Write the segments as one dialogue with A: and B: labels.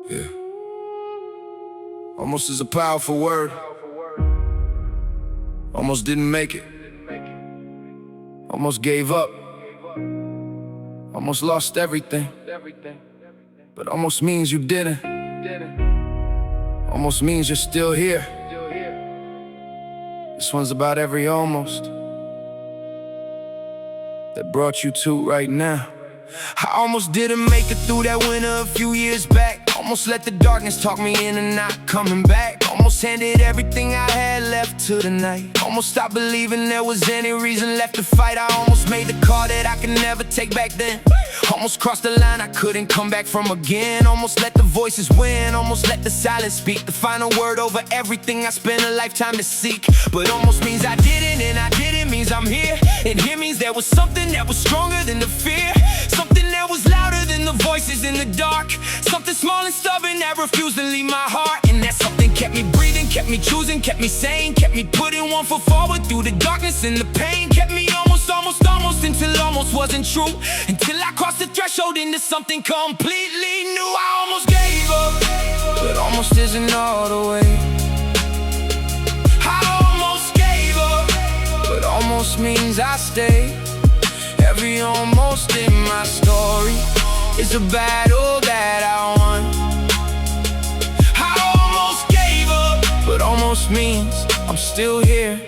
A: Yeah. Almost is a powerful word. Almost didn't make it. Almost gave up. Almost lost everything. But almost means you didn't. Almost means you're still here. This one's about every almost that brought you to right now. I almost didn't make it through that winter a few years back. Almost let the darkness talk me into not coming back. Almost handed everything I had left to the night. Almost stopped believing there was any reason left to fight. I almost made the call that I could never take back then. Almost crossed the line I couldn't come back from again. Almost let the voices win. Almost let the silence speak the final word over everything I spent a lifetime to seek. But almost means I didn't, and I didn't means I'm here. And here means there was something that was stronger than the fear. Something that was louder than the voices in the dark. Something small and stubborn that refused to leave my heart. And that something kept me breathing, kept me choosing, kept me sane. Kept me putting one foot forward through the darkness and the pain. Kept me almost until almost wasn't true. Until I crossed the threshold into something completely new. I almost gave up, but almost isn't all the way. I almost gave up, but almost means I stay. Every almost in my story is a battle that I won. I almost gave up, but almost means I'm still here,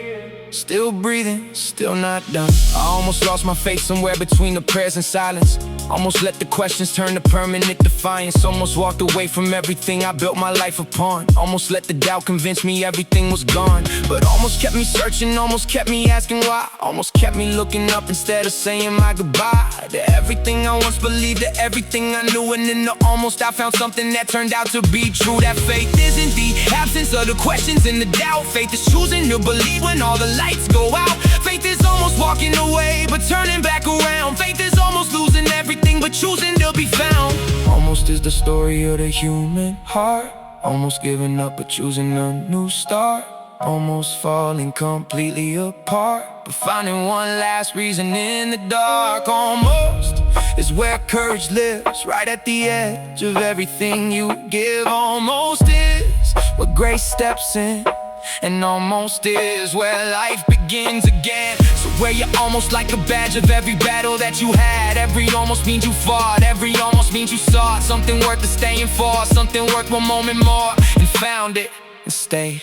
A: still breathing, still not done. I almost lost my faith somewhere between the prayers and silence. Almost let the questions turn to permanent defiance. Almost walked away from everything I built my life upon. Almost let the doubt convince me everything was gone. But almost kept me searching, almost kept me asking why. Almost kept me looking up instead of saying my goodbye to everything I once believed, to everything I knew. And in the almost I found something that turned out to be true. That faith isn't the absence of the questions and the doubt. Faith is choosing to believe when all the lights go out. Faith is almost walking away but turning back around. Faith is almost losing everything but choosing to be found. Almost is the story of the human heart. Almost giving up but choosing a new start. Almost falling completely apart but finding one last reason in the dark. Almost is where courage lives, right at the edge of everything you give. Almost is where grace steps in, and almost is where life begins again. So where you're almost like a badge of every battle that you had. Every almost means you fought, every almost means you sought something worth the staying for, something worth one moment more, and found it and stayed.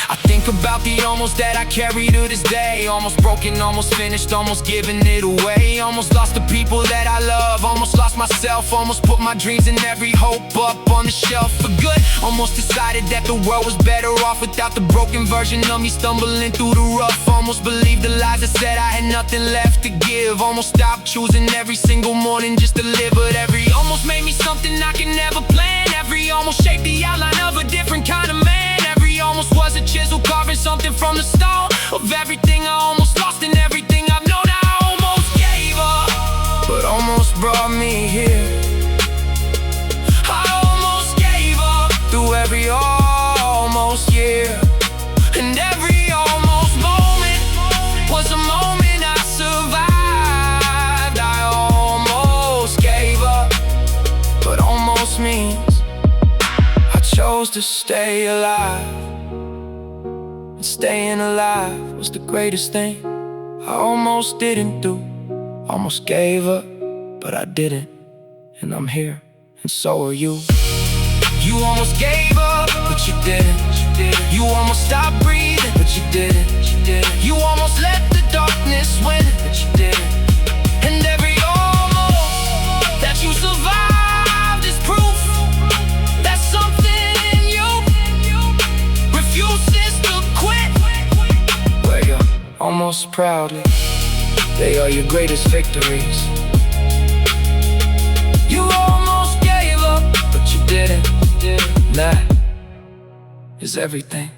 A: I think about the almost that I carry to this day. Almost broken, almost finished, almost giving it away. Almost lost the people that I love, almost lost myself. Almost put my dreams and every hope up on the shelf for good. Almost decided that the world was better off without the broken version of me stumbling through the rough. Almost believed the lies that said I had nothing left to give. Almost stopped choosing every single morning just to live. But every almost made me something I can never plan. Every almost shaped the outline of a different kind of man. Almost was a chisel carving something from the stone of everything I almost lost and everything I've known. I almost gave up, but almost brought me here. I almost gave up through every almost year. And every almost moment was a moment I survived. I almost gave up, but almost means I chose to stay alive. Staying alive was the greatest thing I almost didn't do. Almost gave up, but I didn't. And I'm here, and so are you. You almost gave up, but you didn't. You almost stopped breathing, but you didn't. You almost let the darkness win, but you didn't. And every almost that you survived is proof that something in you refuses to quit. Where you're almost proudly, they are your greatest victories. You almost gave up, but you didn't. That is everything.